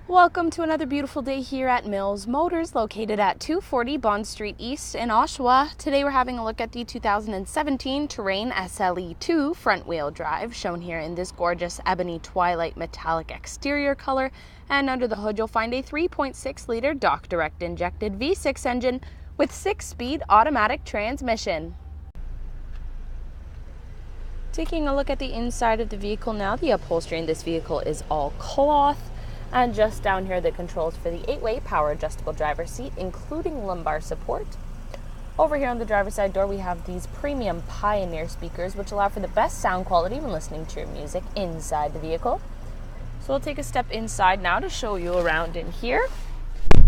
Welcome to another beautiful day here at Mills Motors, located at 240 Bond Street East in Oshawa. Today we're having a look at the 2017 Terrain SLE-2 front-wheel drive, shown here in this gorgeous ebony twilight metallic exterior color. And under the hood you'll find a 3.6-liter Dock Direct injected V6 engine with 6-speed automatic transmission. Taking a look at the inside of the vehicle now, the upholstery in this vehicle is all cloth. And just down here, the controls for the 8-way power adjustable driver's seat, including lumbar support. Over here on the driver's side door, we have these premium Pioneer speakers, which allow for the best sound quality when listening to your music inside the vehicle. So we'll take a step inside now to show you around in here.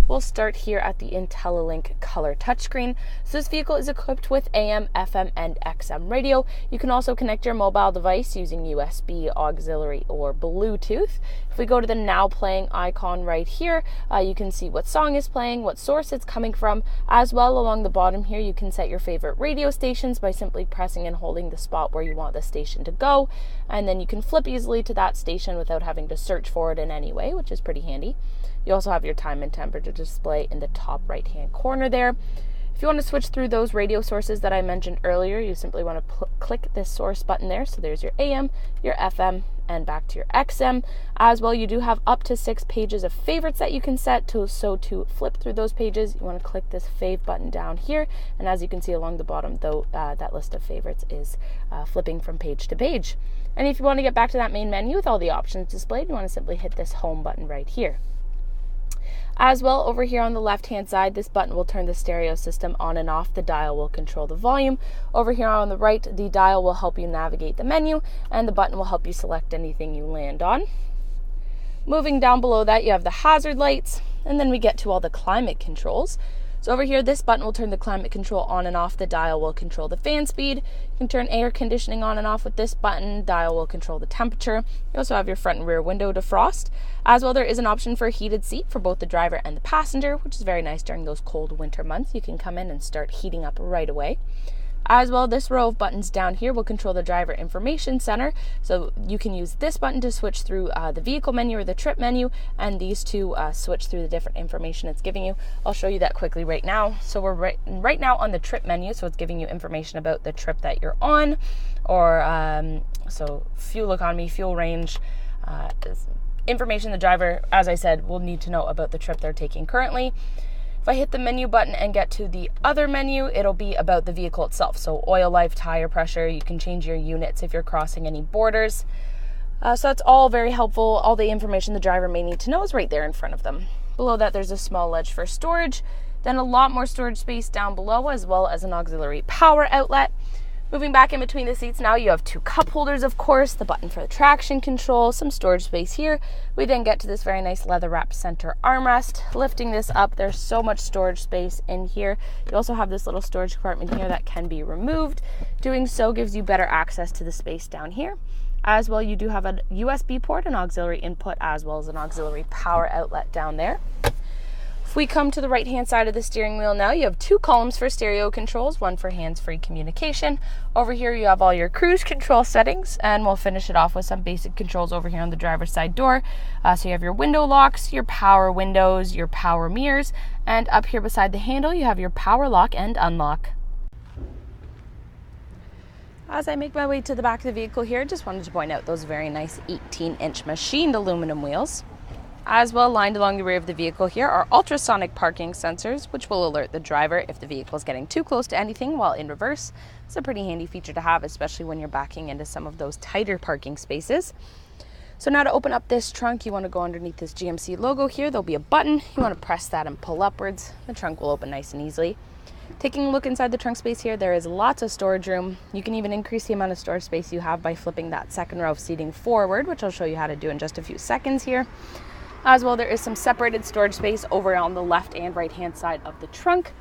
We'll start here at the IntelliLink color touchscreen. So this vehicle is equipped with AM, FM, and XM radio. You can also connect your mobile device using USB, auxiliary, or Bluetooth. If we go to the Now Playing icon right here, you can see what song is playing, what source it's coming from. As well, along the bottom here, you can set your favorite radio stations by simply pressing and holding the spot where you want the station to go. And then you can flip easily to that station without having to search for it in any way, which is pretty handy. You also have your time and temperature display in the top right-hand corner there. If you want to switch through those radio sources that I mentioned earlier, you simply want to click this source button there. So there's your AM, your FM, and back to your XM. As well, you do have up to 6 pages of favorites that you can set to. So to flip through those pages, you want to click this fave button down here. And as you can see along the bottom, though, that list of favorites is flipping from page to page. And if you want to get back to that main menu with all the options displayed, you want to simply hit this home button right here. As well, over here on the left-hand side, this button will turn the stereo system on and off. The dial will control the volume. Over here on the right, the dial will help you navigate the menu, and the button will help you select anything you land on. Moving down below that, you have the hazard lights, and then we get to all the climate controls. So over here, this button will turn the climate control on and off. The dial will control the fan speed. You can turn air conditioning on and off with this button. Dial will control the temperature. You also have your front and rear window defrost. As well, there is an option for a heated seat for both the driver and the passenger, which is very nice during those cold winter months. You can come in and start heating up right away. As well, this row of buttons down here will control the driver information center. So you can use this button to switch through the vehicle menu or the trip menu, and these two switch through the different information it's giving you. I'll show you that quickly right now. So we're right now on the trip menu, so it's giving you information about the trip that you're on, or so fuel economy, fuel range, information the driver, as I said, will need to know about the trip they're taking currently. If I hit the menu button and get to the other menu, it'll be about the vehicle itself. So oil life, tire pressure, you can change your units if you're crossing any borders. So that's all very helpful. All the information the driver may need to know is right there in front of them. Below that, there's a small ledge for storage, then a lot more storage space down below, as well as an auxiliary power outlet. Moving back in between the seats now, you have 2 cup holders, of course, the button for the traction control, some storage space here. We then get to this very nice leather-wrapped center armrest. Lifting this up, there's so much storage space in here. You also have this little storage compartment here that can be removed. Doing so gives you better access to the space down here. As well, you do have a USB port, an auxiliary input, as well as an auxiliary power outlet down there. If we come to the right-hand side of the steering wheel now, you have 2 columns for stereo controls, one for hands-free communication. Over here, you have all your cruise control settings, and we'll finish it off with some basic controls over here on the driver's side door. So you have your window locks, your power windows, your power mirrors, and up here beside the handle, you have your power lock and unlock. As I make my way to the back of the vehicle here, just wanted to point out those very nice 18-inch machined aluminum wheels. As well, lined along the rear of the vehicle here are ultrasonic parking sensors, which will alert the driver if the vehicle is getting too close to anything while in reverse. It's a pretty handy feature to have, especially when you're backing into some of those tighter parking spaces. So now to open up this trunk, you want to go underneath this GMC logo here. There'll be a button. You want to press that and pull upwards. The trunk will open nice and easily. Taking a look inside the trunk space here, there is lots of storage room. You can even increase the amount of storage space you have by flipping that second row of seating forward, which I'll show you how to do in just a few seconds here. As well, there is some separated storage space over on the left and right hand side of the trunk.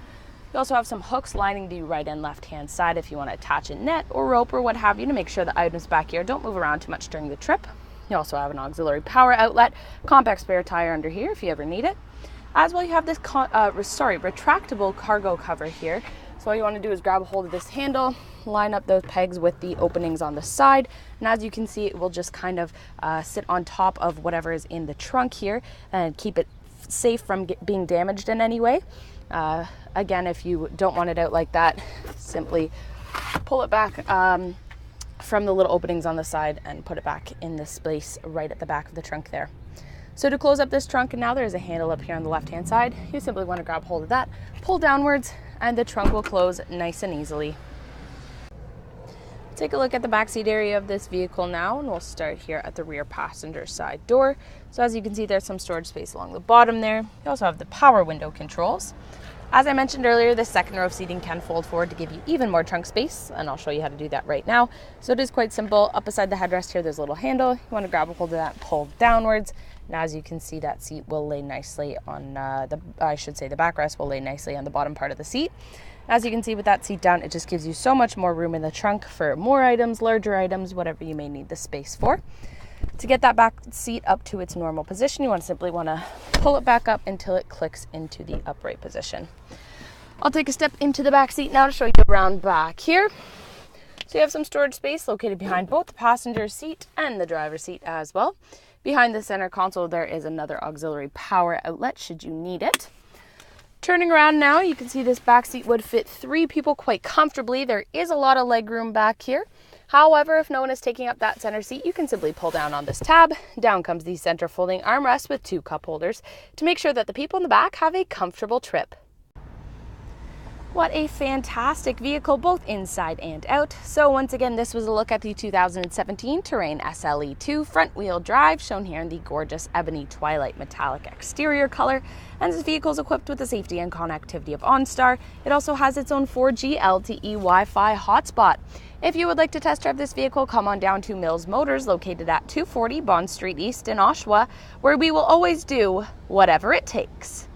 You also have some hooks lining the right and left hand side if you want to attach a net or rope or what have you to make sure the items back here don't move around too much during the trip. You also have an auxiliary power outlet, compact spare tire under here if you ever need it. As well, you have this retractable cargo cover here. So So all you want to do is grab a hold of this handle, line up those pegs with the openings on the side, and as you can see, it will just kind of sit on top of whatever is in the trunk here and keep it safe from being damaged in any way. Again, if you don't want it out like that, simply pull it back from the little openings on the side and put it back in the space right at the back of the trunk there. So to close up this trunk, and now there's a handle up here on the left-hand side, you simply want to grab hold of that, pull downwards, and the trunk will close nice and easily. Take a look at the backseat area of this vehicle now, and we'll start here at the rear passenger side door. So as you can see, there's some storage space along the bottom there. You also have the power window controls. As I mentioned earlier, the second row of seating can fold forward to give you even more trunk space, and I'll show you how to do that right now. So it is quite simple. Up beside the headrest here, there's a little handle. You want to grab a hold of that and pull downwards. Now, as you can see, that seat will lay nicely on the backrest will lay nicely on the bottom part of the seat. As you can see, with that seat down, it just gives you so much more room in the trunk for more items, larger items, whatever you may need the space for. To get that back seat up to its normal position, you simply want to pull it back up until it clicks into the upright position. I'll take a step into the back seat now to show you around back here. So you have some storage space located behind both the passenger seat and the driver's seat as well. Behind the center console, there is another auxiliary power outlet should you need it. Turning around now, you can see this back seat would fit 3 people quite comfortably. There is a lot of leg room back here. However, if no one is taking up that center seat, you can simply pull down on this tab. Down comes the center folding armrest with 2 cup holders to make sure that the people in the back have a comfortable trip. What a fantastic vehicle, both inside and out. So once again, this was a look at the 2017 Terrain SLE-2 front-wheel drive, shown here in the gorgeous ebony twilight metallic exterior color. And this vehicle is equipped with the safety and connectivity of OnStar. It also has its own 4G LTE Wi-Fi hotspot. If you would like to test drive this vehicle, come on down to Mills Motors, located at 240 Bond Street East in Oshawa, where we will always do whatever it takes.